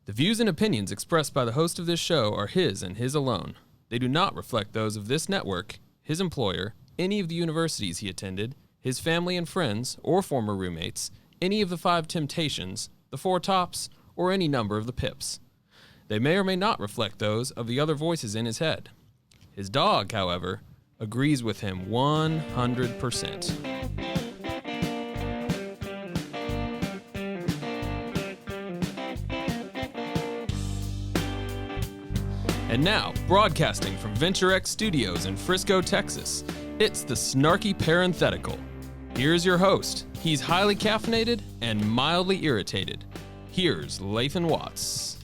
The views and opinions expressed by the host of this show are his and his alone. They do not reflect those of this network, his employer, any of the universities he attended, his family and friends, or former roommates, any of the 5 Temptations, the 4 Tops, or any number of the Pips. They may or may not reflect those of the other voices in his head. His dog, however, agrees with him 100%. And now, broadcasting from Venture X Studios in Frisco, Texas, it's the Snarky Parenthetical. Here's your host. He's highly caffeinated and mildly irritated. Here's Lathan Watts.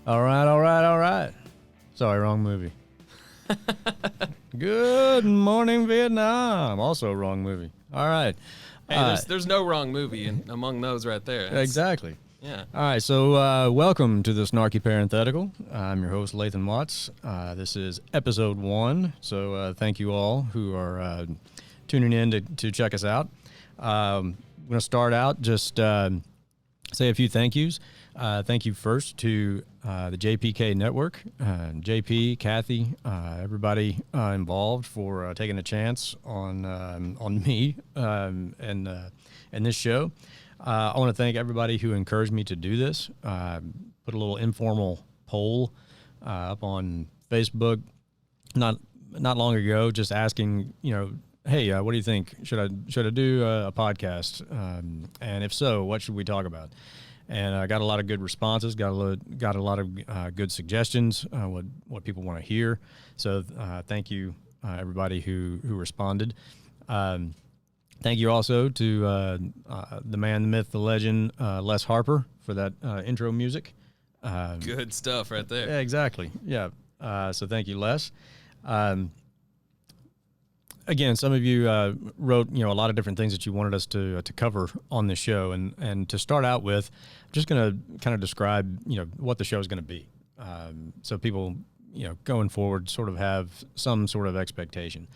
All right. Sorry, wrong movie. Good Morning Vietnam. Also wrong movie. All right. Hey, there's no wrong movie among those right there. Exactly. Yeah. All right, so welcome to the Snarky Parenthetical. I'm your host, Lathan Watts. This is episode 1, so thank you all who are tuning in to check us out. I'm going to start out, just say a few thank yous. Thank you first to the JPK Network, JP, Kathy, everybody involved for taking a chance on me and this show. I want to thank everybody who encouraged me to do this. Put a little informal poll up on Facebook not long ago, just asking, hey, what do you think? Should I do a podcast? And if so, what should we talk about? And I got a lot of good responses. Got a lot of good suggestions. What people want to hear. So thank you, everybody who responded. Thank you also to the man, the myth, the legend, Les Harper, for that intro music. Good stuff right there. Yeah, exactly. Yeah. So thank you, Les. Again, some of you wrote, a lot of different things that you wanted us to cover on this show, and to start out with, I'm just going to kind of describe, what the show is going to be, so people, going forward, sort of have some sort of expectation.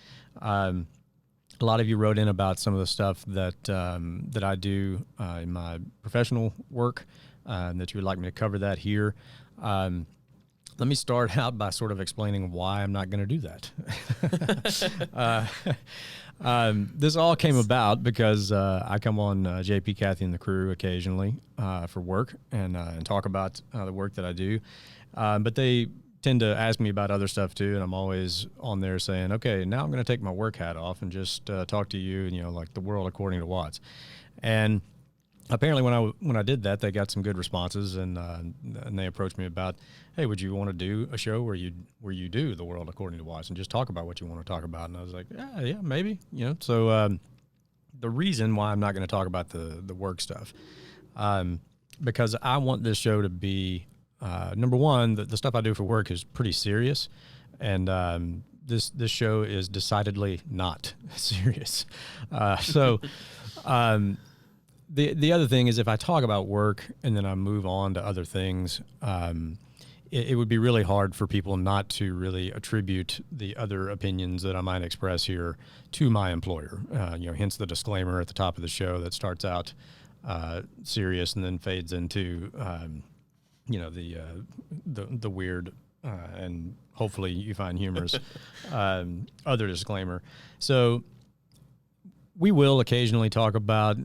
A lot of you wrote in about some of the stuff that I do in my professional work, that you would like me to cover that here. Let me start out by sort of explaining why I'm not going to do that. This all came about because I come on JP, Kathy, and the crew occasionally for work and talk about the work that I do. But they tend to ask me about other stuff too, and I'm always on there saying, okay, now I'm going to take my work hat off and just talk to you, like the world according to Watts. And apparently when I did that, they got some good responses, and they approached me about, hey, would you want to do a show where you do the world according to Watts and just talk about what you want to talk about? And I was like, yeah, maybe, So the reason why I'm not going to talk about the work stuff, because I want this show to be, number one, the stuff I do for work is pretty serious, and this show is decidedly not serious. The other thing is, if I talk about work and then I move on to other things, it would be really hard for people not to really attribute the other opinions that I might express here to my employer. Hence the disclaimer at the top of the show that starts out serious and then fades into the weird and hopefully you find humorous other disclaimer. So we will occasionally talk about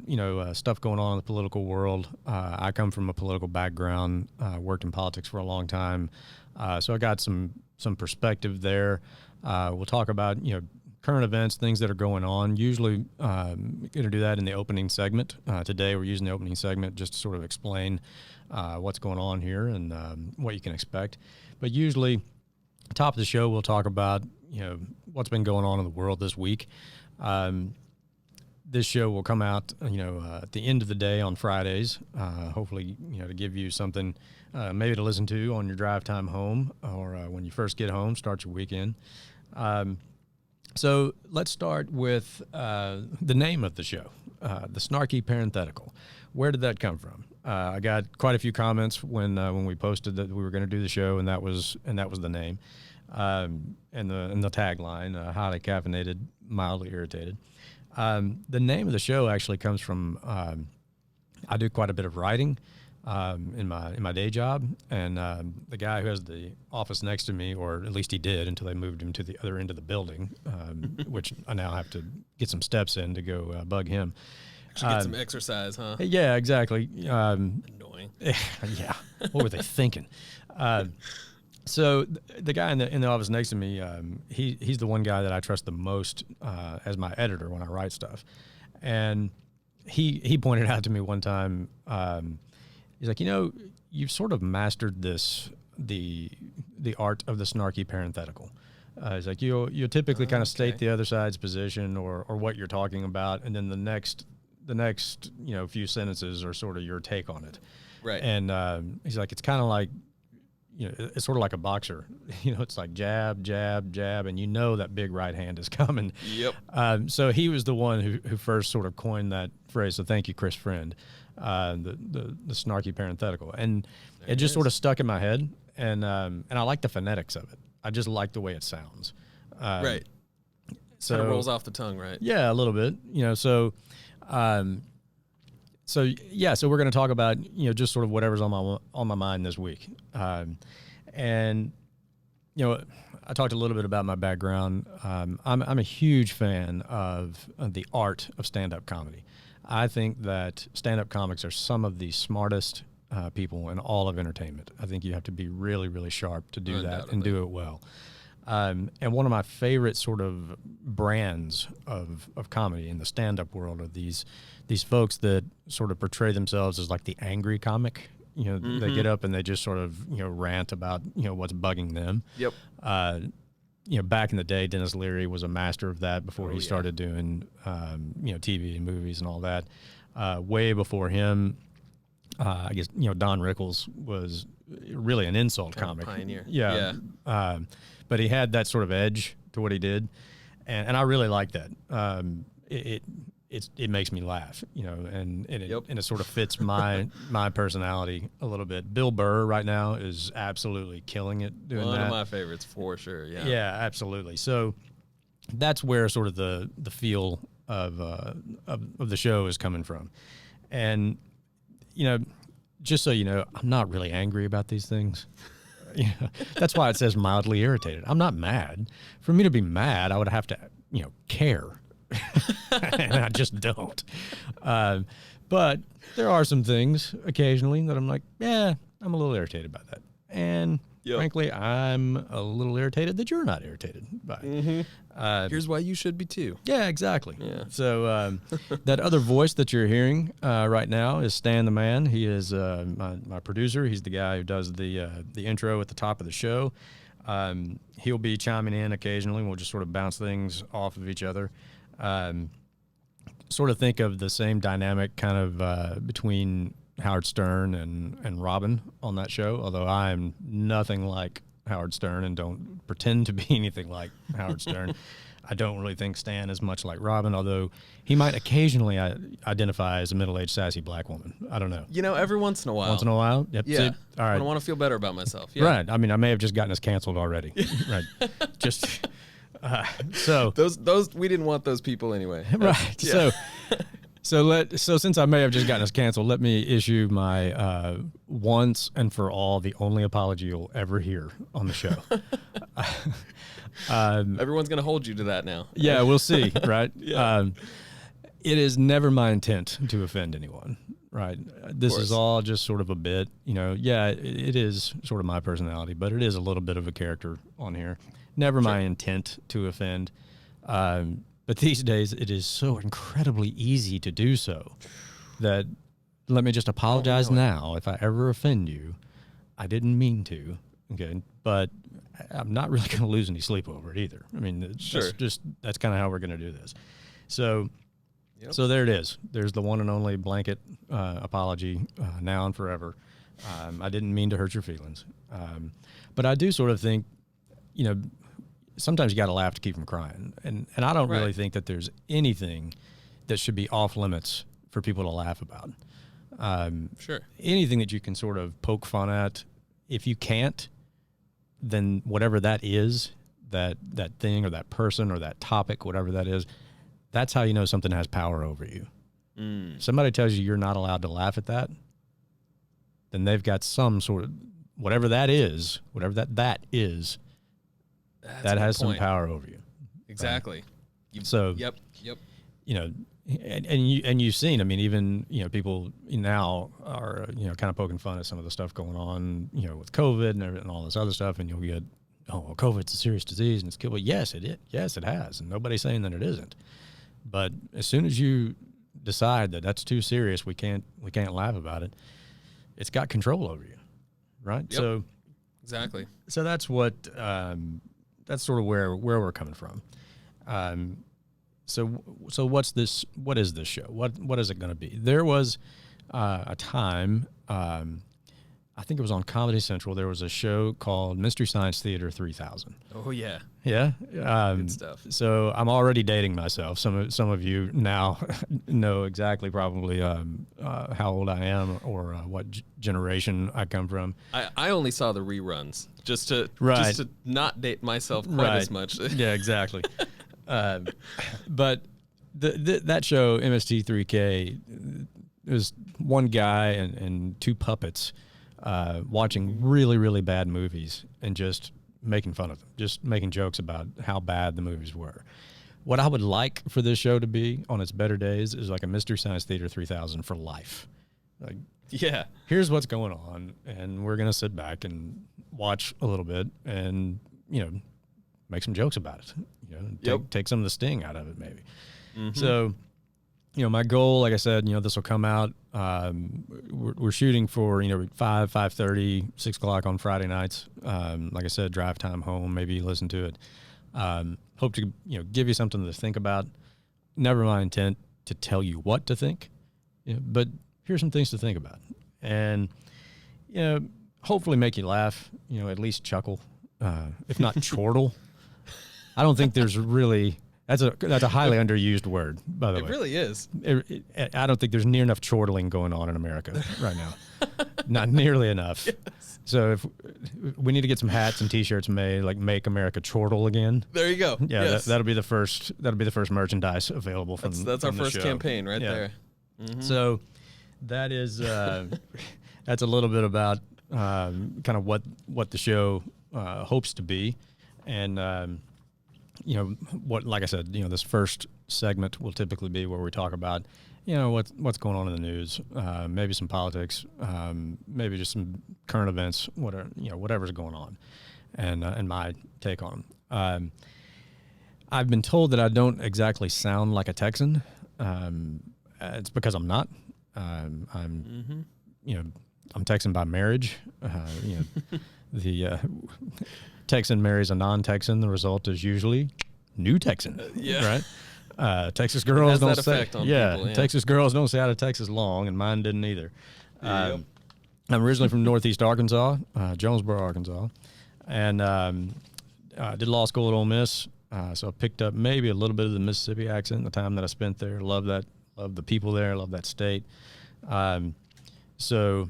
stuff going on in the political world. I come from a political background, worked in politics for a long time, so I got some perspective there. We'll talk about current events, things that are going on. Usually going to do that in the opening segment. Today we're using the opening segment just to sort of explain what's going on here and what you can expect. But usually, top of the show, we'll talk about what's been going on in the world this week. This show will come out, at the end of the day on Fridays. Hopefully, to give you something maybe to listen to on your drive time home or when you first get home, start your weekend. So let's start with the name of the show, the Snarky Parenthetical. Where did that come from? I got quite a few comments when we posted that we were going to do the show, and that was the name, and the tagline: highly caffeinated, mildly irritated. The name of the show actually comes from I do quite a bit of writing, in my day job, and the guy who has the office next to me, or at least he did until they moved him to the other end of the building, which I now have to get some steps in to go bug him. Actually get some exercise, huh? Yeah, exactly. Annoying. Yeah. What were they thinking? So the guy in the office next to me, he's the one guy that I trust the most as my editor when I write stuff, and he pointed out to me one time. He's like, you've sort of mastered the art of the snarky parenthetical. He's like, you'll typically kind of state the other side's position or what you're talking about, and then the next few sentences are sort of your take on it. Right. And he's like, it's kind of like, it's sort of like a boxer. It's like jab, jab, jab, and that big right hand is coming. Yep. So he was the one who first sort of coined that phrase. So thank you, Chris Friend. The snarky parenthetical, and it just sort of stuck in my head, and I like the phonetics of it. I just like the way it sounds. Right. So kind of rolls off the tongue, right? Yeah, a little bit. So we're going to talk about just sort of whatever's on my mind this week, and I talked a little bit about my background. I'm a huge fan of the art of stand-up comedy. I think that stand-up comics are some of the smartest people in all of entertainment. I think you have to be really, really sharp to do that and do it well. And one of my favorite sort of brands of comedy in the stand-up world are these folks that sort of portray themselves as like the angry comic. They get up and they just sort of rant about what's bugging them. Yep. Back in the day, Dennis Leary was a master of that before he started doing, TV and movies and all that. Way before him, I guess, Don Rickles was really an insult comic. Pioneer. Yeah. But he had that sort of edge to what he did. And I really like that. It makes me laugh, and it sort of fits my personality a little bit. Bill Burr right now is absolutely killing it doing that. One of my favorites for sure. Yeah. Yeah, absolutely. So that's where sort of the feel of the show is coming from, and just so you know, I'm not really angry about these things. That's why it says mildly irritated. I'm not mad. For me to be mad, I would have to care. And I just don't. But there are some things occasionally that I'm like, yeah, I'm a little irritated by that. And frankly, I'm a little irritated that you're not irritated by it. Here's why you should be too. Yeah, exactly. Yeah. So that other voice that you're hearing right now is Stan the Man. He is my producer. He's the guy who does the intro at the top of the show. He'll be chiming in occasionally. We'll just sort of bounce things off of each other. Sort of think of the same dynamic kind of between Howard Stern and Robin on that show, although I'm nothing like Howard Stern and don't pretend to be anything like Howard Stern. I don't really think Stan is much like Robin, although he might occasionally identify as a middle-aged sassy black woman. I don't know. Every once in a while. Once in a while? Yep. Yeah. See? All right. I want to feel better about myself. Yeah. Right. I mean, I may have just gotten us canceled already. Right. Just... so those we didn't want those people anyway. Right. Yeah. So since I may have just gotten us canceled, let me issue my once and for all the only apology you'll ever hear on the show. Everyone's gonna hold you to that now. Yeah, we'll see. Right. Yeah. It is never my intent to offend anyone. Right. This is all just sort of a bit. Yeah, it is sort of my personality, but it is a little bit of a character on here. Never my intent to offend. But these days, it is so incredibly easy to do so that let me just apologize now if I ever offend you. I didn't mean to. Okay. But I'm not really going to lose any sleep over it either. I mean, that's kind of how we're going to do this. So there it is. There's the one and only blanket apology now and forever. I didn't mean to hurt your feelings. But I do sort of think, sometimes you got to laugh to keep from crying. And I don't really think that there's anything that should be off limits for people to laugh about. Anything that you can sort of poke fun at, if you can't, then whatever that is, that thing or that person or that topic, whatever that is, that's how you know something has power over you. Somebody tells you you're not allowed to laugh at that, then they've got some sort of whatever that is, that is, that has some power over you. Exactly. So yep. You know, and you've seen. I mean, even people now are kind of poking fun at some of the stuff going on with COVID and all this other stuff, and you'll get, oh, well, COVID's a serious disease and it's killed. Well, yes, it is. Yes, it has, and nobody's saying that it isn't. But as soon as you decide that that's too serious, we can't laugh about it. It's got control over you, right? Yep. So exactly. So that's what that's sort of where we're coming from. So what is this show? What is it going to be? There was a time, I think it was on Comedy Central. There was a show called Mystery Science Theater 3000. Oh yeah, yeah, good stuff. So I'm already dating myself. Some of you now know exactly probably how old I am or what generation I come from. I only saw the reruns just to not date myself quite as much. Yeah, exactly. But that show MST3K, it was one guy and two puppets watching really, really bad movies and just making fun of them, just making jokes about how bad the movies were. What I would like for this show to be on its better days is like a Mystery Science Theater 3000 for life. Like, yeah, here's what's going on, and we're going to sit back and watch a little bit and, make some jokes about it. Take some of the sting out of it, maybe. Mm-hmm. So, my goal, like I said, this will come out. We're shooting for 5:30, 6 o'clock on Friday nights. Like I said, drive time home, maybe listen to it. Hope to give you something to think about. Never my intent to tell you what to think, but here's some things to think about, and hopefully make you laugh. At least chuckle, if not chortle. I don't think there's really. That's a highly underused word, by the way. It really is. I don't think there's near enough chortling going on in America right now. Not nearly enough. Yes. So if we need to get some hats and T-shirts made, like "Make America Chortle Again." There you go. Yeah, yes. that'll be the first our available from. That's our first campaign right there. Mm-hmm. So that is that's a little bit about kind of what the show hopes to be, and. Like I said, this first segment will typically be where we talk about, what's going on in the news, maybe some politics, maybe just some current events, whatever's going on, and my take on them. I've been told that I don't exactly sound like a Texan. It's because I'm not. I'm Texan by marriage. The Texan marries a non-Texan. The result is usually new Texan. Right? Texas girls don't say. People, yeah, Texas girls don't stay out of Texas long, and mine didn't either. I'm originally from Northeast Arkansas, Jonesboro, Arkansas, and did law school at Ole Miss. So I picked up maybe a little bit of the Mississippi accent the time that I spent there. Love that. Love the people there. Love that state. So.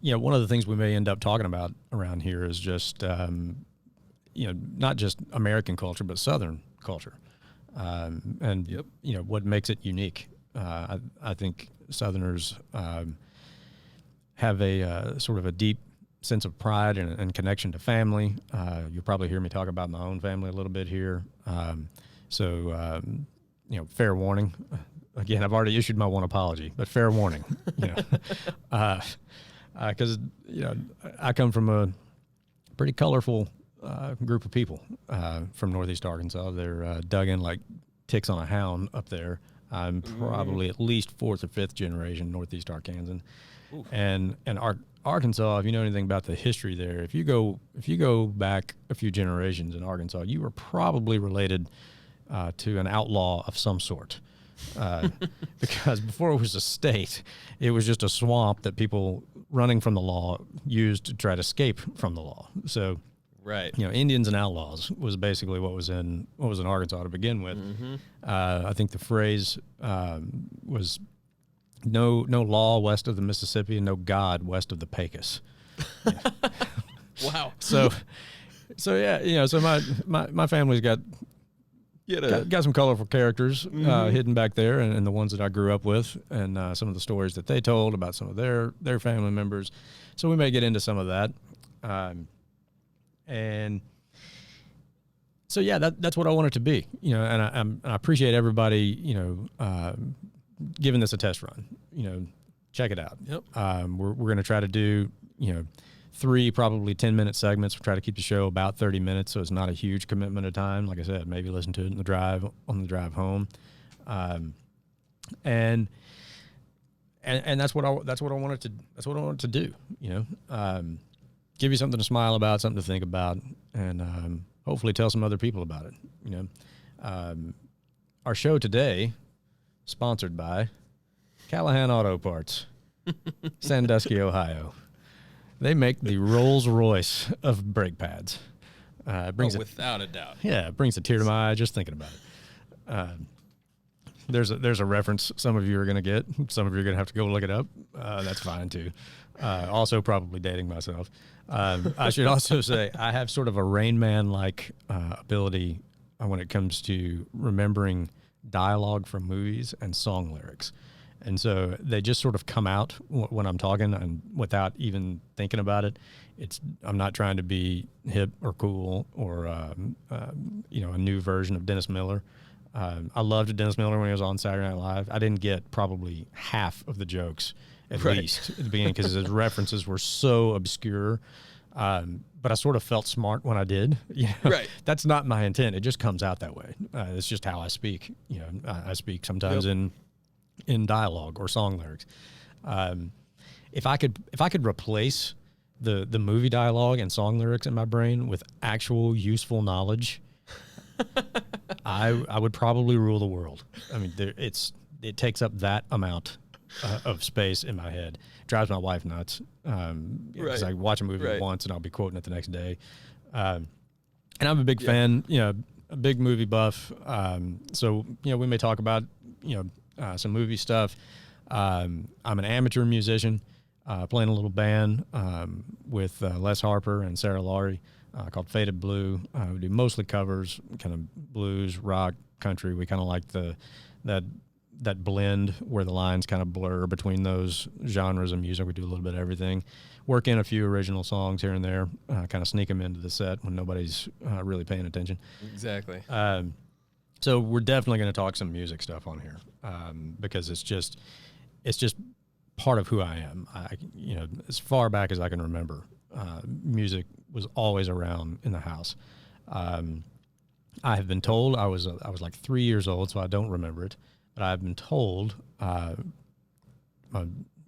One of the things we may end up talking about around here is just, not just American culture, but Southern culture, and what makes it unique. I think Southerners have a sort of a deep sense of pride and connection to family. You'll probably hear me talk about my own family a little bit here. So fair warning. Again, I've already issued my one apology, but fair warning. Because I come from a pretty colorful group of people from Northeast Arkansas. They're dug in like ticks on a hound up there. I'm probably at least fourth or fifth generation Northeast Arkansan. Oof. And Arkansas, if you know anything about the history there, if you go back a few generations in Arkansas, you were probably related to an outlaw of some sort. Because before it was a state, it was just a swamp that people running from the law used to try to escape from the law. So, right, Indians and outlaws was basically what was in Arkansas to begin with. Mm-hmm. I think the phrase was no law west of the Mississippi and no God west of the Pecos. Wow. So yeah, so my family's got got some colorful characters hidden back there, and the ones that I grew up with, and some of the stories that they told about some of their family members. So we may get into some of that. And so, yeah, that's what I want it to be, and I appreciate everybody, giving this a test run, check it out. Yep. We're going to try to do, 3 probably 10-minute segments. We'll try to keep the show about 30 minutes, so it's not a huge commitment of time. Like I said, maybe listen to it on the drive home. And that's what I wanted to do, give you something to smile about, something to think about, and hopefully tell some other people about it. Our show today, sponsored by Callahan Auto Parts, Sandusky, Ohio. They make the Rolls Royce of brake pads. Without a doubt. Yeah, it brings a tear to my eye just thinking about it. There's a reference some of you are going to get. Some of you are going to have to go look it up. That's fine, too. Also probably dating myself. I should also say I have sort of a Rain Man-like ability when it comes to remembering dialogue from movies and song lyrics. And so they just sort of come out when I'm talking, and without even thinking about it. I'm not trying to be hip or cool or, a new version of Dennis Miller. I loved Dennis Miller when he was on Saturday Night Live. I didn't get probably half of the jokes at least at the beginning because his references were so obscure. But I sort of felt smart when I did. Right. That's not my intent. It just comes out that way. It's just how I speak. I speak sometimes in dialogue or song lyrics. If I could replace the movie dialogue and song lyrics in my brain with actual useful knowledge, I would probably rule the world. I mean, it takes up that amount of space in my head. Drives my wife nuts. Because I watch a movie once and I'll be quoting it the next day. And I'm a big fan, a big movie buff. So we may talk about, some movie stuff. I'm an amateur musician, playing a little band with Les Harper and Sarah Laurie called Faded Blue. We do mostly covers, kind of blues, rock, country. We kind of like that blend where the lines kind of blur between those genres of music. We do a little bit of everything. Work in a few original songs here and there, kind of sneak them into the set when nobody's really paying attention. Exactly. So we're definitely going to talk some music stuff on here because it's just part of who I am. As far back as I can remember, music was always around in the house. I have been told I was like 3 years old, so I don't remember it. But I've been told my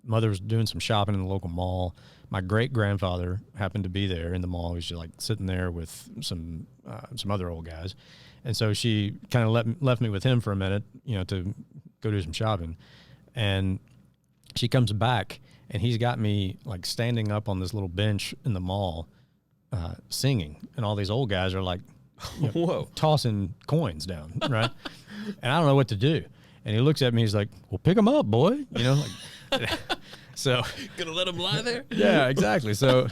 mother was doing some shopping in the local mall. My great-grandfather happened to be there in the mall. He was just like sitting there with some other old guys. And so she kind of left me with him for a minute, to go do some shopping. And she comes back, and he's got me like standing up on this little bench in the mall singing. And all these old guys are like whoa, tossing coins down, right? And I don't know what to do. And he looks at me, he's like, well, pick them up, boy. So. Gonna let him lie there? Yeah, exactly. So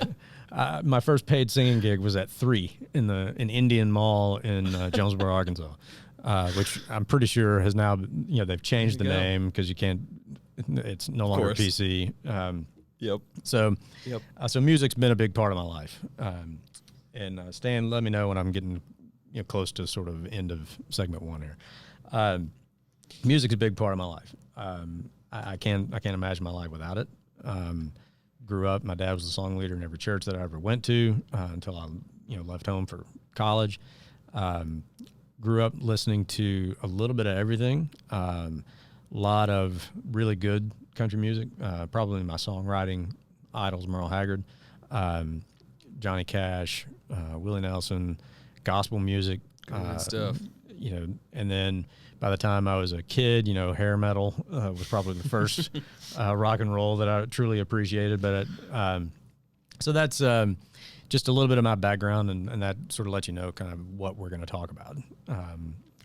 my first paid singing gig was at 3 in Indian Mall in Jonesboro, Arkansas, which I'm pretty sure has now, they've changed the name because you can't, it's no longer PC. Yep. So music's been a big part of my life. And Stan, let me know when I'm getting close to sort of end of segment 1 here. Music's a big part of my life. I can't imagine my life without it. Grew up, my dad was the song leader in every church that I ever went to until I left home for college. Grew up listening to a little bit of everything. A lot of really good country music. Probably my songwriting idols, Merle Haggard, Johnny Cash, Willie Nelson, gospel music. Good stuff. And then by the time I was a kid, hair metal was probably the first rock and roll that I truly appreciated. But so that's just a little bit of my background, and that sort of lets you know kind of what we're going to talk about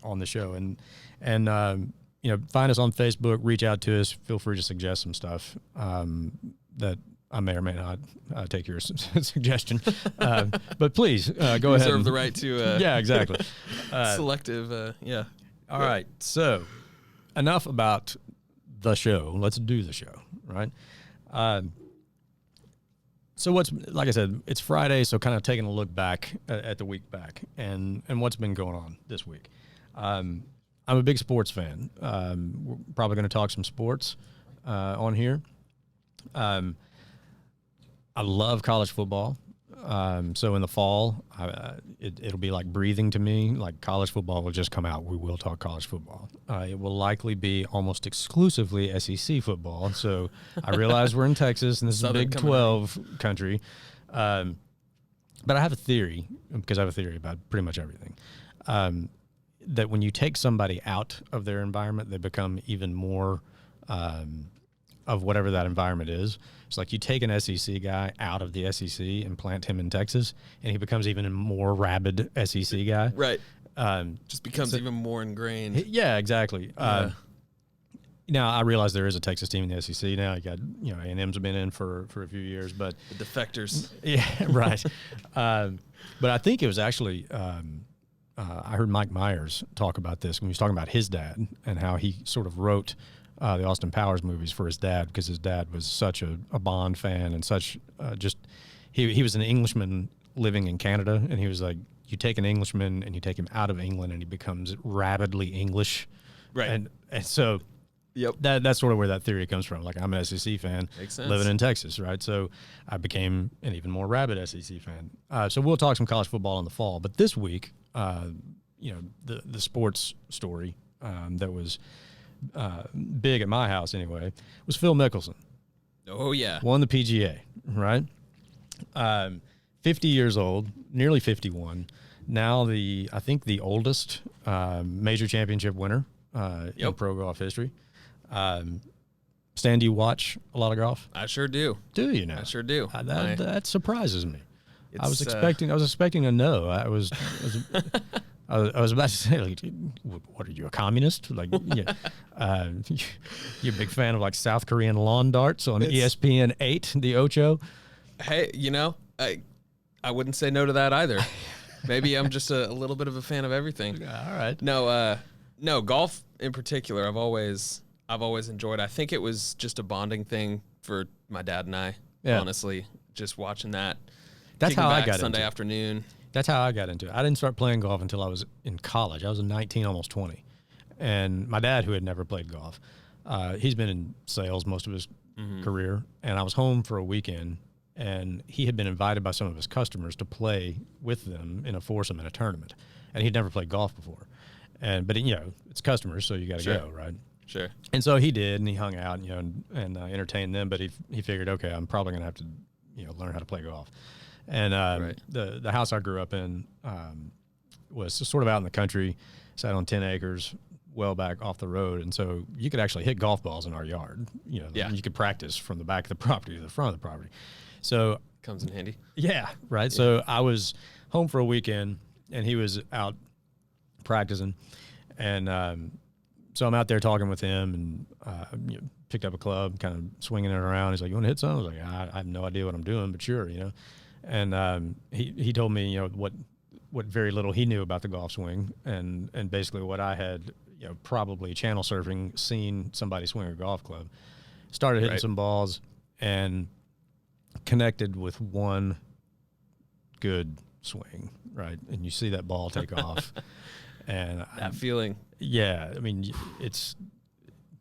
on the show. And find us on Facebook, reach out to us, feel free to suggest some stuff that I may or may not take your suggestion, but please go ahead. Reserve the right to. Yeah, exactly. Selective. Yeah. All right. So, enough about the show. Let's do the show, right? So like I said, it's Friday, so kind of taking a look back at the week back and what's been going on this week. I'm a big sports fan. We're probably going to talk some sports on here. I love college football. So in the fall, it'll be like breathing to me. Like college football will just come out. We will talk college football. It will likely be almost exclusively SEC football. So I realize we're in Texas and this is a Big 12 country. But I have a theory, because I have a theory about pretty much everything, that when you take somebody out of their environment, they become even more of whatever that environment is. It's like you take an SEC guy out of the SEC and plant him in Texas, and he becomes even a more rabid SEC guy. Right. Just becomes even more ingrained. Yeah, exactly. Yeah. Now, I realize there is a Texas team in the SEC now. You got, A&M's been in for a few years, but The defectors. Yeah, right. But I think it was actually, I heard Mike Myers talk about this when he was talking about his dad and how he sort of wrote the Austin Powers movies for his dad, because his dad was such a Bond fan and such he was an Englishman living in Canada, and he was like, you take an Englishman and you take him out of England and he becomes rabidly English. Right. And so Yep. That's sort of where that theory comes from. Like, I'm an SEC fan living in Texas, right? So I became an even more rabid SEC fan. So we'll talk some college football in the fall. But this week, the sports story that was big at my house anyway was Phil Mickelson. Oh, yeah. Won the PGA, right? 50 years old, nearly 51. Now I think the oldest major championship winner in pro golf history. Stan, do you watch a lot of golf? I sure do. Do you now? I sure do. That surprises me. I was expecting a no. I was about to say, like, what are you, a communist? Like, yeah, you're a big fan of like South Korean lawn darts on ESPN 8, the Ocho. Hey, I wouldn't say no to that either. Maybe I'm just a little bit of a fan of everything. All right. No, golf in particular, I've always enjoyed. I think it was just a bonding thing for my dad and I. Yeah. Honestly, just watching that. That's how I got Sunday afternoon. That's how I got into it. I didn't start playing golf until I was in college. I was 19, almost 20. And my dad, who had never played golf, he's been in sales most of his career. And I was home for a weekend, and he had been invited by some of his customers to play with them in a foursome in a tournament. And he'd never played golf before. But it's customers, so you got to go, right? Sure. And so he did, and he hung out, and entertained them. But he figured, okay, I'm probably going to have to, learn how to play golf. And the house I grew up in was sort of out in the country, sat on 10 acres, well back off the road. And so you could actually hit golf balls in our yard. You could practice from the back of the property to the front of the property. So comes in handy. Yeah, right. Yeah. So I was home for a weekend, and he was out practicing. And so I'm out there talking with him, and picked up a club, kind of swinging it around. He's like, "You want to hit something?" I was like, "I have no idea what I'm doing, but sure, And he told me, what very little he knew about the golf swing, and basically what I had, probably channel surfing, seen somebody swing a golf club. Started hitting some balls and connected with one good swing, right? And you see that ball take off. And that feeling. Yeah, I mean, it's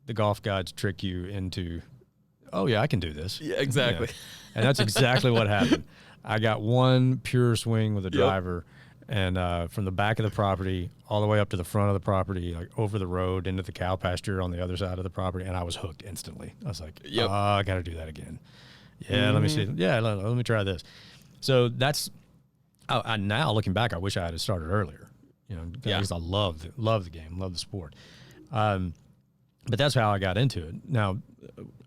the golf gods trick you into, oh yeah, I can do this. Yeah, exactly. And that's exactly what happened. I got one pure swing with a driver, and from the back of the property all the way up to the front of the property, like over the road into the cow pasture on the other side of the property, and I was hooked instantly. I was like, I got to do that again. Yeah, let me see. Yeah, let me try this. So that's, I now looking back, I wish I had started earlier. Because I love the game, love the sport. But that's how I got into it. Now,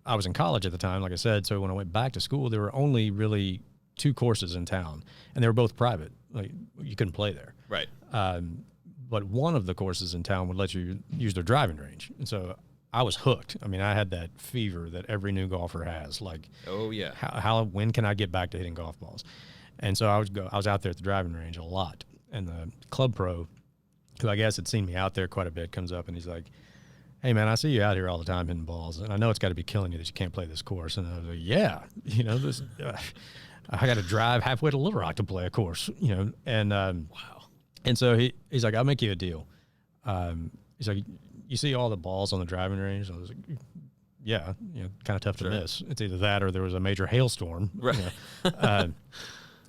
I was in college at the time, like I said, so when I went back to school, there were only really 2 courses in town, and they were both private. Like, you couldn't play there. Right. But one of the courses in town would let you use their driving range. And so I was hooked. I mean, I had that fever that every new golfer has. Like, oh yeah, when can I get back to hitting golf balls? And so I was out there at the driving range a lot, and the club pro, who I guess had seen me out there quite a bit, comes up and he's like, "Hey man, I see you out here all the time hitting balls, and I know it's got to be killing you that you can't play this course." And I was like, "Yeah, this, I got to drive halfway to Little Rock to play a course, And wow. And so he's like, "I'll make you a deal." He's like, "You see all the balls on the driving range?" I was like, "Yeah, kind of tough to miss. It's either that or there was a major hailstorm." Right.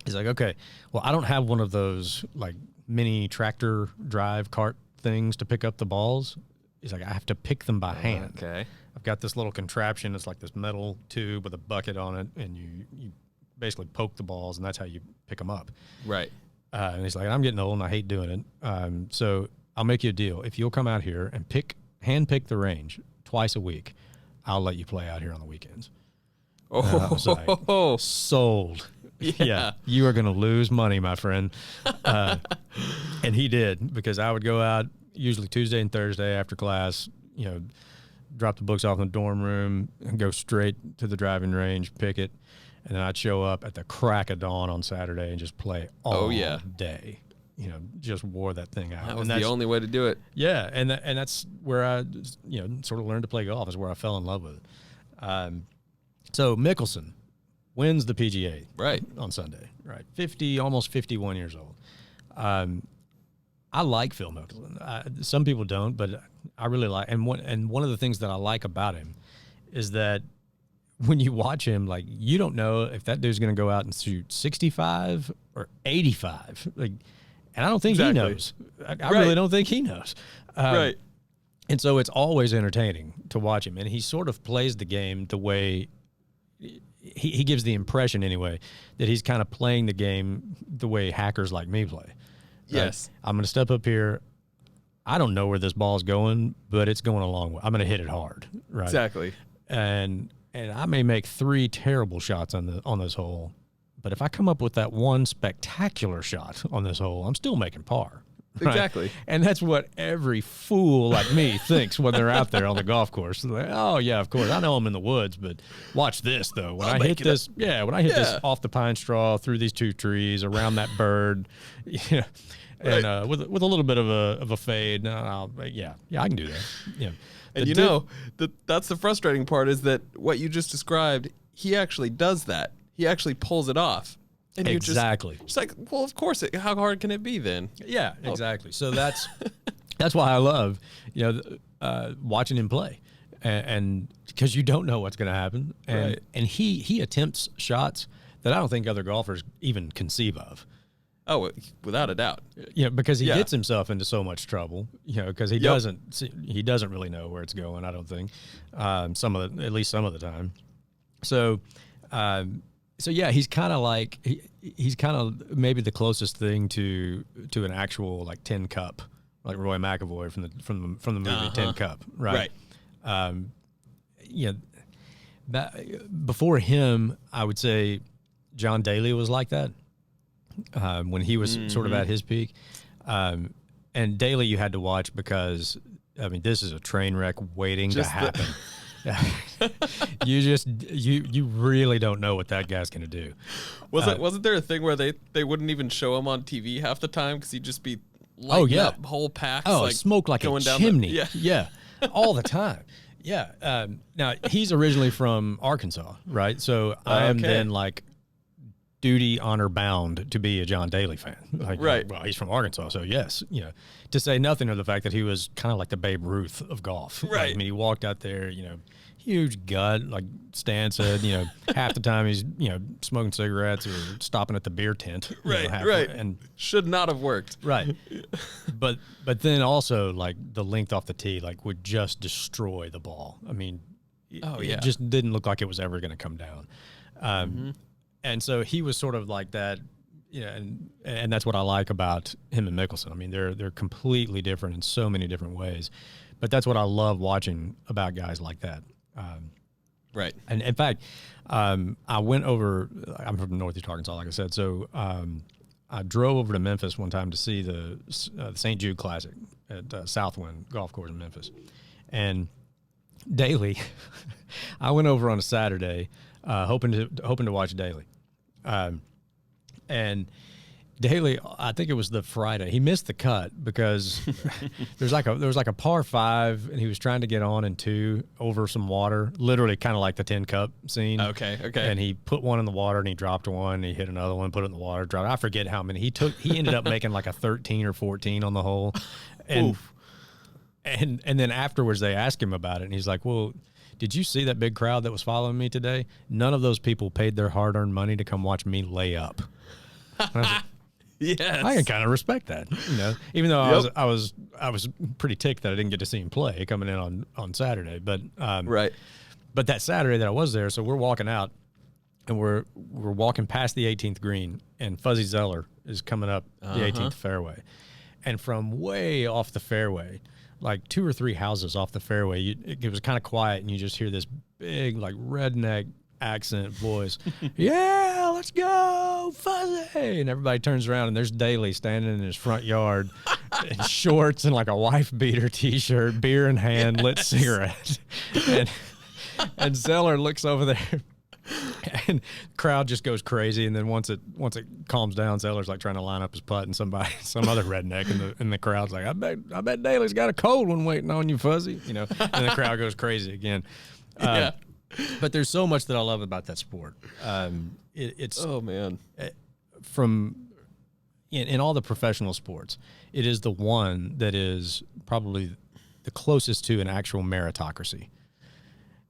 He's like, "Okay, well, I don't have one of those like mini tractor drive cart things to pick up the balls." He's like, "I have to pick them by hand. Okay. I've got this little contraption. It's like this metal tube with a bucket on it, and you basically poke the balls, and that's how you pick them up." Right. And he's like, "I'm getting old, and I hate doing it. So I'll make you a deal. If you'll come out here and hand pick the range twice a week, I'll let you play out here on the weekends." Oh, I was like, sold. Yeah, you are going to lose money, my friend. And he did, because I would go out usually Tuesday and Thursday after class, drop the books off in the dorm room and go straight to the driving range, pick it. And then I'd show up at the crack of dawn on Saturday and just play all day. Just wore that thing out. That was the only way to do it. Yeah, and that's where I, sort of learned to play golf. Is where I fell in love with it. So Mickelson wins the PGA on Sunday. Right, almost 51 years old. I like Phil Mickelson. Some people don't, but I really like. And one of the things that I like about him is that when you watch him, like, you don't know if that dude's going to go out and shoot 65 or 85. Like, and I don't think he knows. I really don't think he knows. Right. And so it's always entertaining to watch him. And he sort of plays the game the way he gives the impression, anyway, that he's kind of playing the game the way hackers like me play. Yes. I'm going to step up here. I don't know where this ball's going, but it's going a long way. I'm going to hit it hard. Right. Exactly. And I may make 3 terrible shots on this hole, but if I come up with that one spectacular shot on this hole, I'm still making par. Right? Exactly. And that's what every fool like me thinks when they're out there on the golf course. They're like, "Oh yeah, of course, I know I'm in the woods, but watch this though. When I hit this off the pine straw, through these 2 trees, around that bird, and with a little bit of a fade, I can do that." Yeah. And that's the frustrating part, is that what you just described, he actually does that. He actually pulls it off. And exactly. You're just like, well, of course, how hard can it be then? Yeah, exactly. So that's why I love, watching him play, and because you don't know what's going to happen, and he attempts shots that I don't think other golfers even conceive of. Oh, without a doubt. Because he gets himself into so much trouble, because he doesn't really know where it's going, I don't think, at least some of the time. So he's kind of like he's kind of maybe the closest thing to an actual like tin cup, like Roy McIlroy from the movie Tin Cup, right? That before him, I would say John Daly was like that. When he was sort of at his peak. And Daly you had to watch because, I mean, this is a train wreck waiting to happen. You really don't know what that guy's going to do. Wasn't there a thing where they wouldn't even show him on TV half the time because he'd just be lighting up whole packs? Smoke like a chimney. All the time. Yeah. Now, he's originally from Arkansas, right? So I am then like duty honor bound to be a John Daly fan. Right. Well, he's from Arkansas, so yes. To say nothing of the fact that he was kind of like the Babe Ruth of golf. Right. I mean, he walked out there, huge gut, like Stan said, half the time he's, smoking cigarettes or stopping at the beer tent. Right. And should not have worked. Right. But then also like the length off the tee, like would just destroy the ball. I mean, it just didn't look like it was ever going to come down. And so he was sort of like that, and that's what I like about him and Mickelson. I mean, they're completely different in so many different ways, but that's what I love watching about guys like that. Right. And in fact, I went over. I'm from Northeast Arkansas, like I said. So I drove over to Memphis one time to see the St. Jude Classic at Southwind Golf Course in Memphis, and Daly, I went over on a Saturday, hoping to watch Daly, and Daly, I think it was the Friday. He missed the cut because there was like a par 5, and he was trying to get on in 2 over some water, literally kind of like the tin cup scene. Okay. And he put one in the water, and he dropped one. And he hit another one, put it in the water, dropped. I forget how many he took. He ended up making like a 13 or 14 on the hole, and then afterwards they asked him about it, and he's like, "Well, did you see that big crowd that was following me today? None of those people paid their hard-earned money to come watch me lay up." Yes. I can kind of respect that, even though I was pretty ticked that I didn't get to see him play coming in on Saturday. But right. But that Saturday that I was there, so we're walking out, and we're walking past the 18th green, and Fuzzy Zeller is coming up the 18th fairway, and from way off the fairway, like 2 or 3 houses off the fairway, it was kind of quiet, and you just hear this big like redneck accent voice. "Yeah, let's go, Fuzzy!" And everybody turns around, and there's Daly standing in his front yard in shorts and like a wife beater t-shirt, beer in hand, lit cigarette. And Zeller looks over there, and the crowd just goes crazy. And then once it calms down, Zeller's like trying to line up his putt, and some other redneck in the crowd's like, I bet Daly's got a cold one waiting on you, Fuzzy. And the crowd goes crazy again. Yeah. But there's so much that I love about that sport. It's oh man, in all the professional sports, it is the one that is probably the closest to an actual meritocracy.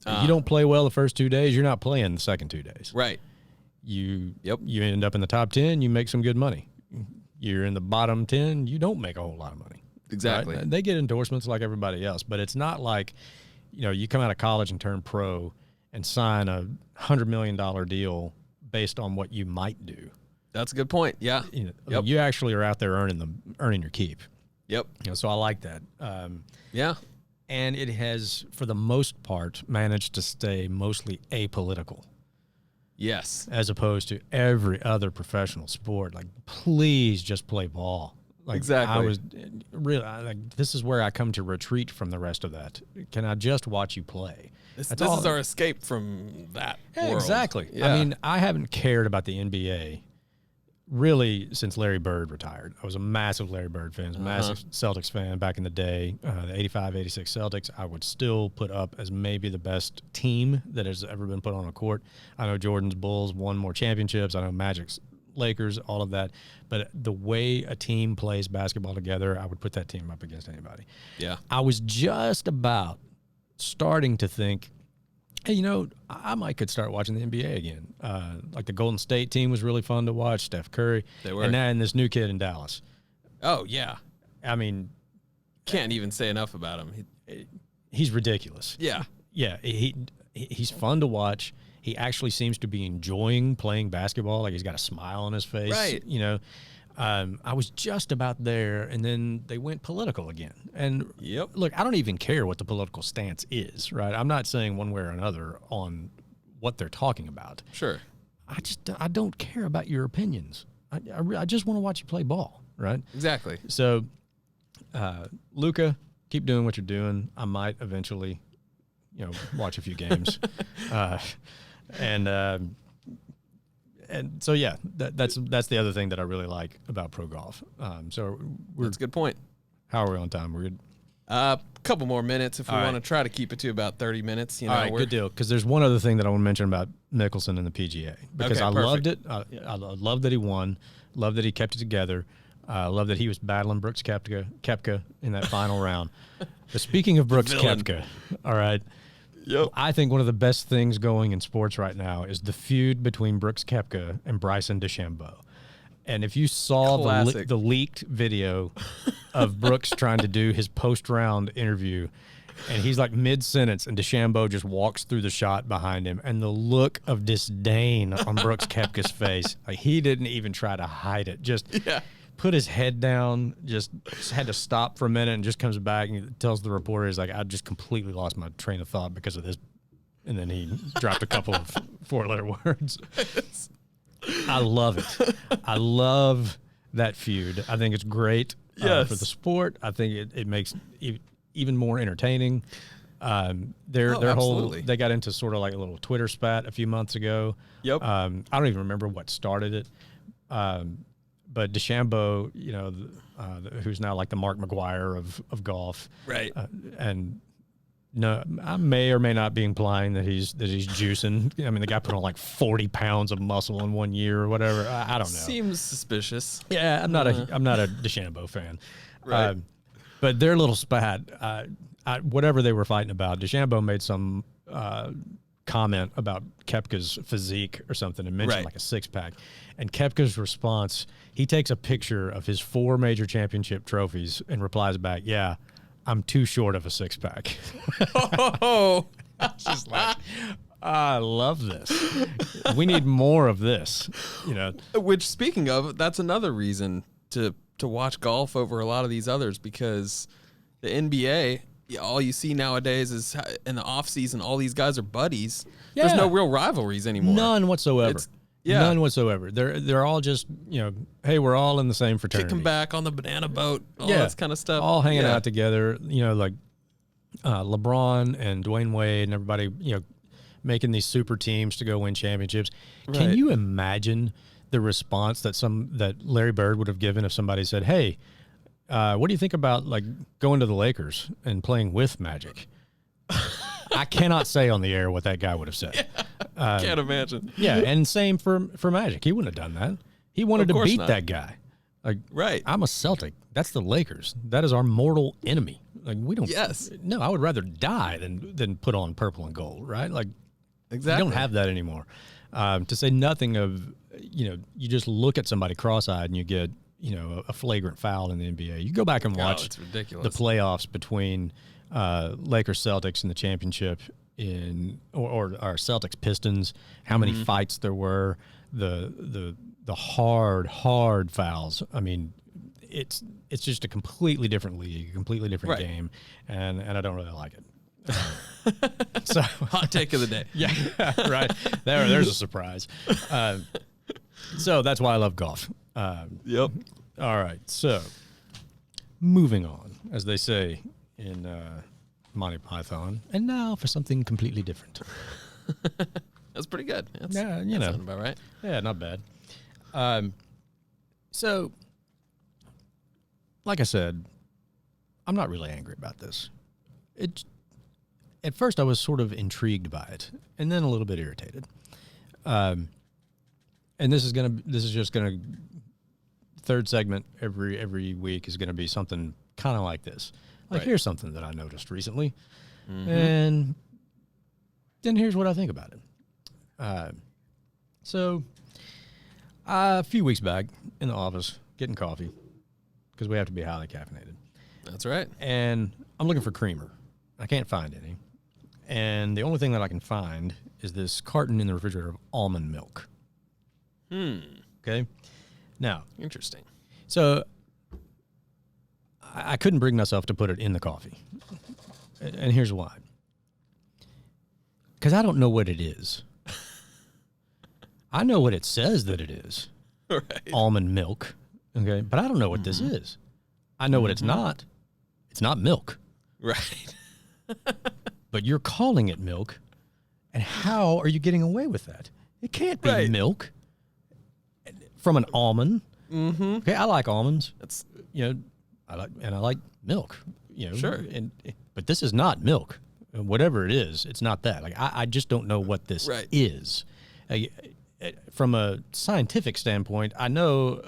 You don't play well the first 2 days, you're not playing the second 2 days. right. You end up in the top 10, you make some good money. You're in the bottom 10, you don't make a whole lot of money. Exactly. Right? They get endorsements like everybody else, but it's not like, you come out of college and turn pro and sign a $100 million deal based on what you might do. That's a good point. Yeah. You actually are out there earning your keep. Yep. So I like that. Yeah. And it has, for the most part, managed to stay mostly apolitical. Yes. As opposed to every other professional sport. Like, please just play ball. Like, exactly. I was really like, this is where I come to retreat from the rest of that. Can I just watch you play? This is our escape from that world. Exactly. Yeah. I mean, I haven't cared about the NBA really since Larry Bird retired. I was a massive Larry Bird fan, massive Celtics fan back in the day. The 85, 86 Celtics, I would still put up as maybe the best team that has ever been put on a court. I know Jordan's Bulls won more championships. I know Magic's Lakers, all of that. But the way a team plays basketball together, I would put that team up against anybody. Yeah. I was just about starting to think, hey, I might could start watching the NBA again. Like the Golden State team was really fun to watch, Steph Curry. They were. And this new kid in Dallas. Oh, yeah. I mean, can't even say enough about him. He's ridiculous. Yeah. Yeah, he's fun to watch. He actually seems to be enjoying playing basketball. Like, he's got a smile on his face. Right. I was just about there, and then they went political again. And Yep. look, I don't even care what the political stance is, right? I'm not saying one way or another on what they're talking about. Sure. I don't care about your opinions. I just want to watch you play ball, right? Exactly. So, Luca, keep doing what you're doing. I might eventually, watch a few games. And so, yeah, that's the other thing that I really like about pro golf. So that's a good point. How are we on time? We're good. Couple more minutes if we want to try to keep it to about 30 minutes. All right, good deal. Because there's one other thing that I want to mention about Mickelson and the PGA. Because I loved it. I loved that he won. Loved that he kept it together. Loved that he was battling Brooks Kepka in that final round. But speaking of Brooks Kepka, all right. Yep. I think one of the best things going in sports right now is the feud between Brooks Kepka and Bryson Deschambeau. And if you saw the leaked video of Brooks trying to do his post-round interview, and he's like mid-sentence, and Deschambeau just walks through the shot behind him, and the look of disdain on Brooks Koepka's face, like he didn't even try to hide it. Just put his head down, just had to stop for a minute, and just comes back and he tells the reporter, he's like, I just completely lost my train of thought because of this. And then he dropped a couple of four-letter words. I love it. I love that feud. I think it's great for the sport. I think it makes it even more entertaining. Their whole absolutely. they got into sort of like a little Twitter spat a few months ago. Yep. I don't even remember what started it. But Deschambeau, who's now like the Mark McGuire of golf, Right. And no, I may or may not be implying that he's juicing. I mean, the guy put on like 40 pounds of muscle in 1 year or whatever. I don't know. Seems suspicious. Yeah, I'm not a Deschambeau fan. Right. But their little spat, whatever they were fighting about, Deschambeau made some comment about Kepka's physique or something and mentioned Right. like a six-pack. And Kepka's response, he takes a picture of his 4 major championship trophies and replies back, "Yeah, I'm too short of a six-pack." Oh, Just like, I love this. We need more of this, which, speaking of, that's another reason to watch golf over a lot of these others, because the NBA, all you see nowadays is in the off season, all these guys are buddies. Yeah. There's no real rivalries anymore. None whatsoever. Yeah. None whatsoever. They're all just, hey, we're all in the same fraternity. Kicking back on the banana boat, all this kind of stuff. All hanging out together, like LeBron and Dwayne Wade and everybody, making these super teams to go win championships. Right. Can you imagine the response that Larry Bird would have given if somebody said, "Hey, what do you think about like going to the Lakers and playing with Magic?" I cannot say on the air what that guy would have said. Can't imagine. Yeah, and same for Magic. He wouldn't have done that. He wanted to beat that guy. Like, Right. I'm a Celtic. That's the Lakers. That is our mortal enemy. Like, we don't. Yes. No, I would rather die than put on purple and gold. Right. Like, Exactly. you don't have that anymore. To say nothing of, you just look at somebody cross-eyed and you get, a flagrant foul in the NBA. You go back and watch it's ridiculous. the playoffs between Lakers Celtics in the championship or our Celtics Pistons, how many fights there were, the hard fouls. I mean, it's just a completely different league, a completely different game, and I don't really like it. So Hot take of the day. yeah, right. There's a surprise. So that's why I love golf. Yep. All right. So moving on, as they say in Monty Python, and now for something completely different. That's pretty good. That's, Yeah, that sounded about right. Yeah, not bad. So, like I said, I'm not really angry about this. At first, I was sort of intrigued by it, and then a little bit irritated. And this is just gonna third segment every week is gonna be something kind of like this. Like, Right. here's something that I noticed recently, and then here's what I think about it. So, a few weeks back in the office, getting coffee, because we have to be highly caffeinated. That's right. And I'm looking for creamer. I can't find any. And the only thing that I can find is this carton in the refrigerator of almond milk. Okay? Now, Interesting. so I couldn't bring myself to put it in the coffee. And here's why. Because I don't know what it is. I know what it says that it is. Right. Almond milk. Okay? But I don't know what this is. I know what it's not. It's not milk. Right. But you're calling it milk. And how are you getting away with that? It can't be Right. milk from an almond. Mm-hmm. Okay, I like almonds. That's I like milk. Sure. But this is not milk. Whatever it is, it's not that. Like, I just don't know what this Right. is. From a scientific standpoint, I know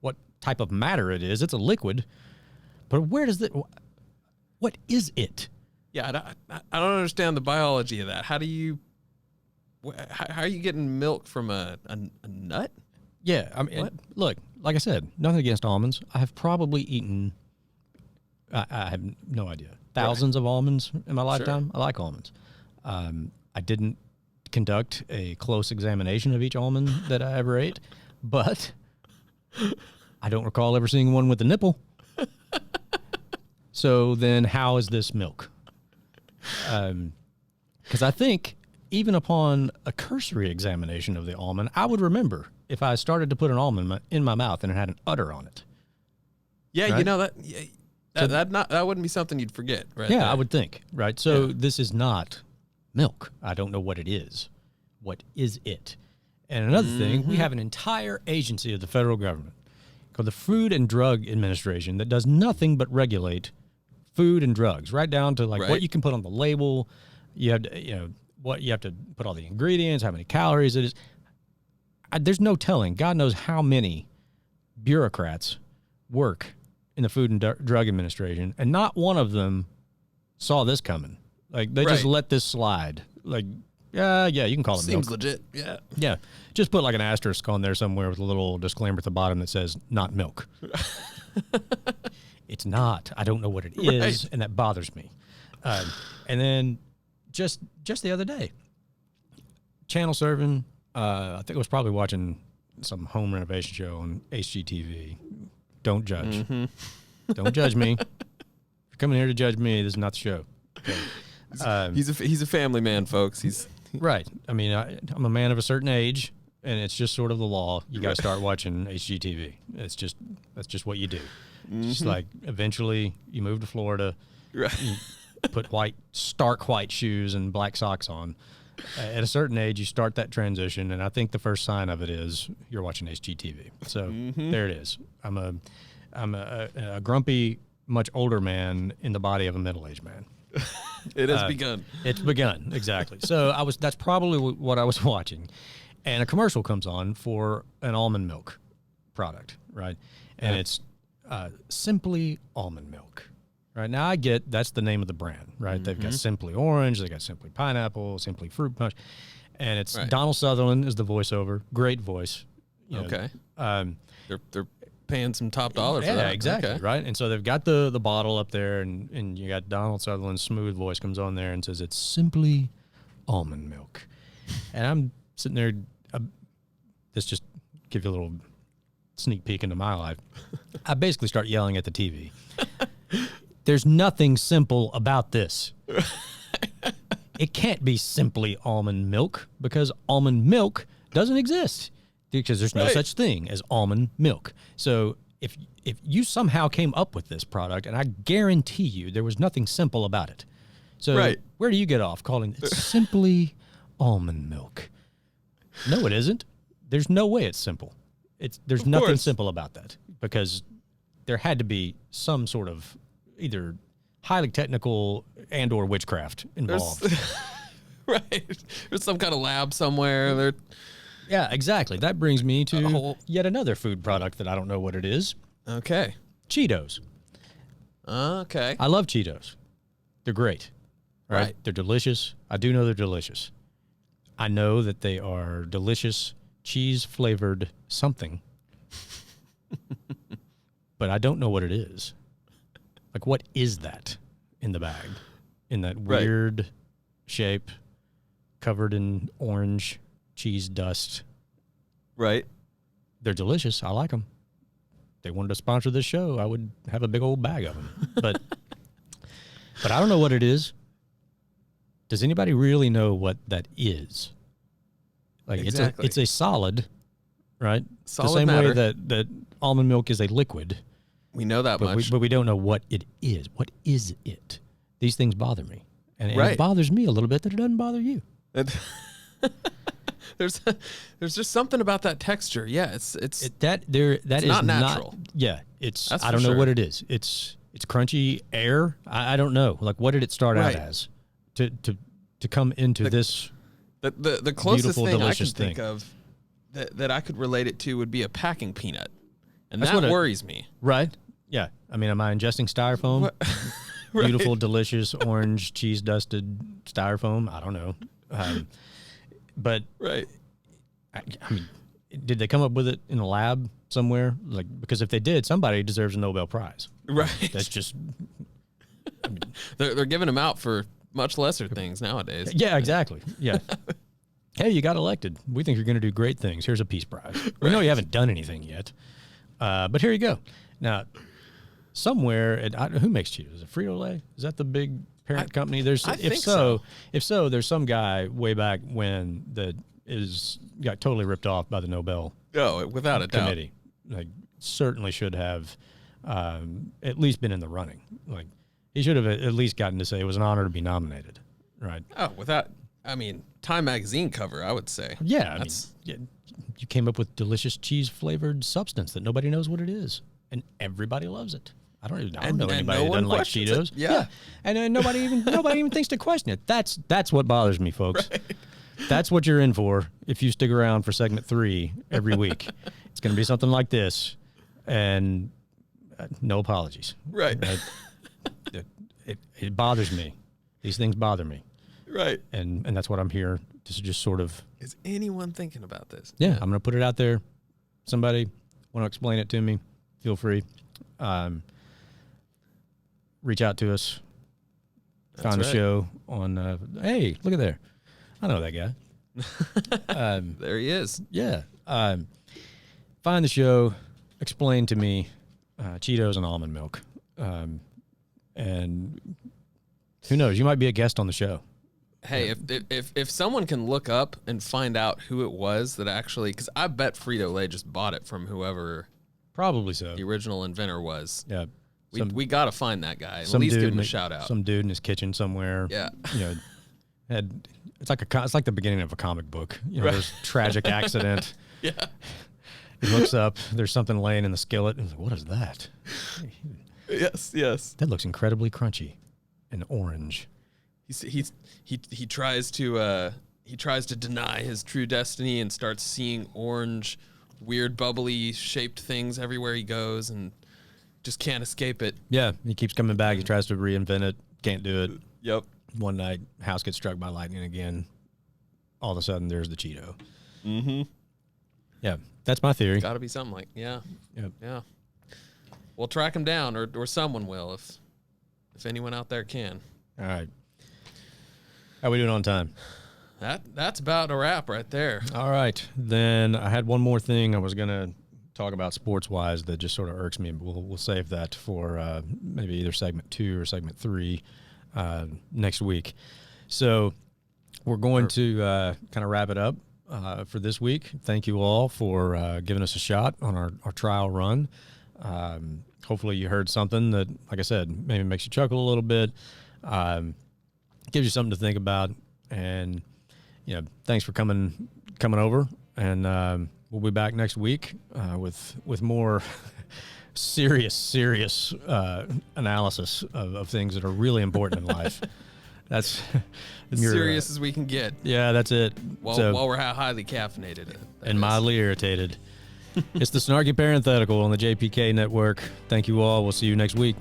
what type of matter it is. It's a liquid. But where does it? What is it? Yeah, I don't understand the biology of that. How do you? How are you getting milk from a nut? Yeah, I mean, look, like I said, nothing against almonds. I have probably eaten. I have no idea. Thousands of almonds in my lifetime. I like almonds. I didn't conduct a close examination of each almond that I ever ate, but I don't recall ever seeing one with a nipple. So then, how is this milk? Because I think even upon a cursory examination of the almond, I would remember if I started to put an almond in my mouth and it had an udder on it. Yeah, Right? you know that. Yeah, That wouldn't be something you'd forget, right? Yeah, there. I would think, right? So this is not milk. I don't know what it is. What is it? And another thing, we have an entire agency of the federal government called the Food and Drug Administration that does nothing but regulate food and drugs, right down to like what you can put on the label. You have to, what you have to put all the ingredients, how many calories it is. There's no telling. God knows how many bureaucrats work in the Food and Drug Administration, and not one of them saw this coming. Like, they just let this slide. Like, yeah, you can call it Seems milk. legit, yeah. Yeah, just put like an asterisk on there somewhere with a little disclaimer at the bottom that says, not milk. It's not. I don't know what it is, and that bothers me. And then just the other day, channel serving, I think I was probably watching some home renovation show on HGTV. Don't judge. Don't judge me. If you're coming here to judge me, this is not the show. Okay. He's a family man, folks. He's right. I mean, I'm a man of a certain age, and it's just sort of the law. You got to start watching HGTV. That's just what you do. Just like eventually you move to Florida, you put stark white shoes and black socks on. At a certain age, you start that transition, and I think the first sign of it is you're watching HGTV. So there it is. I'm a grumpy, much older man in the body of a middle-aged man. It has begun. It's begun, exactly. So that's probably what I was watching, and a commercial comes on for an almond milk product, right? And it's Simply Almond Milk. Right now, I get that's the name of the brand, right? They've got Simply Orange, they got Simply Pineapple, Simply Fruit Punch, and it's Donald Sutherland is the voiceover. Great voice. Okay. They're paying some top dollar for that. Yeah, exactly. Okay. Right. And so they've got the bottle up there, and you got Donald Sutherland's smooth voice comes on there and says it's Simply Almond Milk, and I'm sitting there. This just give you a little sneak peek into my life. I basically start yelling at the TV. There's nothing simple about this. It can't be simply almond milk because almond milk doesn't exist because there's no such thing as almond milk. So if you somehow came up with this product, and I guarantee you there was nothing simple about it. So where do you get off calling it simply almond milk? No, it isn't. There's no way it's simple. There's nothing simple about that because there had to be some sort of either highly technical and or witchcraft involved. There's some kind of lab somewhere. Yeah, exactly. That brings me to yet another food product that I don't know what it is. Okay. Cheetos. Okay. I love Cheetos. They're great. Right? They're delicious. I do know they're delicious. I know that they are delicious cheese-flavored something. But I don't know what it is. Like, what is that in the bag? In that weird shape, covered in orange cheese dust. Right. They're delicious. I like them. If they wanted to sponsor this show, I would have a big old bag of them. But I don't know what it is. Does anybody really know what that is? Like, it's a solid, right? Solid the same matter. way that almond milk is a liquid. We know that much. But we don't know what it is. What is it? These things bother me. And it bothers me a little bit that it doesn't bother you. There's just something about that texture. Yeah, it's that is not natural. I don't know what it is. It's crunchy air. I don't know. Like, what did it start out as to come into this the closest beautiful, thing I can delicious think of that I could relate it to would be a packing peanut. And that worries me. Right? Yeah. I mean, am I ingesting styrofoam? Beautiful, delicious, orange, cheese-dusted styrofoam? I don't know. But I mean, did they come up with it in a lab somewhere? Like, because if they did, somebody deserves a Nobel Prize. Right. That's just... I mean, they're giving them out for much lesser things nowadays. Yeah, exactly. Yeah. Hey, you got elected. We think you're going to do great things. Here's a Peace Prize. We know you haven't done anything yet. But here you go. Now, somewhere, who makes Cheetos? Is it Frito-Lay? Is that the big parent company? If so, there's some guy way back when that got totally ripped off by the Nobel without a committee. Like, certainly should have at least been in the running. Like, he should have at least gotten to say it was an honor to be nominated, right? Oh, Time Magazine cover, I would say. Yeah, you came up with delicious cheese-flavored substance that nobody knows what it is, and everybody loves it. I don't know anybody who doesn't like Cheetos. Yeah. And nobody even thinks to question it. That's what bothers me, folks. Right. That's what you're in for if you stick around for segment 3 every week. It's going to be something like this, and no apologies. Right. It bothers me. These things bother me. Right. And that's what I'm here to just sort of... Is anyone thinking about this? Yeah, I'm going to put it out there. Somebody want to explain it to me, feel free. Reach out to us. Found the show on... hey, look at there. I know that guy. There he is. Yeah. Find the show. Explain to me Cheetos and almond milk. And who knows? You might be a guest on the show. Hey, if someone can look up and find out who it was that actually, because I bet Frito-Lay just bought it from whoever probably so the original inventor was. Yeah, we got to find that guy. At least give him a shout out. Some dude in his kitchen somewhere. Yeah, it's like the beginning of a comic book. There's tragic accident. Yeah, he looks up. There's something laying in the skillet. And he's like, what is that? Yes. That looks incredibly crunchy and orange. He tries to deny his true destiny and starts seeing orange, weird, bubbly shaped things everywhere he goes, and just can't escape it. Yeah, he keeps coming back. He tries to reinvent it, can't do it. Yep. One night, house gets struck by lightning again. All of a sudden, there's the Cheeto. Mm-hmm. Yeah, that's my theory. Got to be something like Yep. Yeah. We'll track him down, or someone will, if anyone out there can. All right. How we doing on time? That's about a wrap right there. All right. Then I had one more thing I was going to talk about sports-wise that just sort of irks me, but we'll save that for maybe either segment 2 or segment 3 next week. So we're going to kind of wrap it up for this week. Thank you all for giving us a shot on our trial run. Hopefully you heard something that, like I said, maybe makes you chuckle a little bit. Gives you something to think about, and thanks for coming over, and we'll be back next week with more serious analysis of things that are really important in life. That's as serious as we can get. Yeah, that's it. While we're highly caffeinated and mildly irritated. It's the Snarky Parenthetical on the JPK Network. Thank you all. We'll see you next week.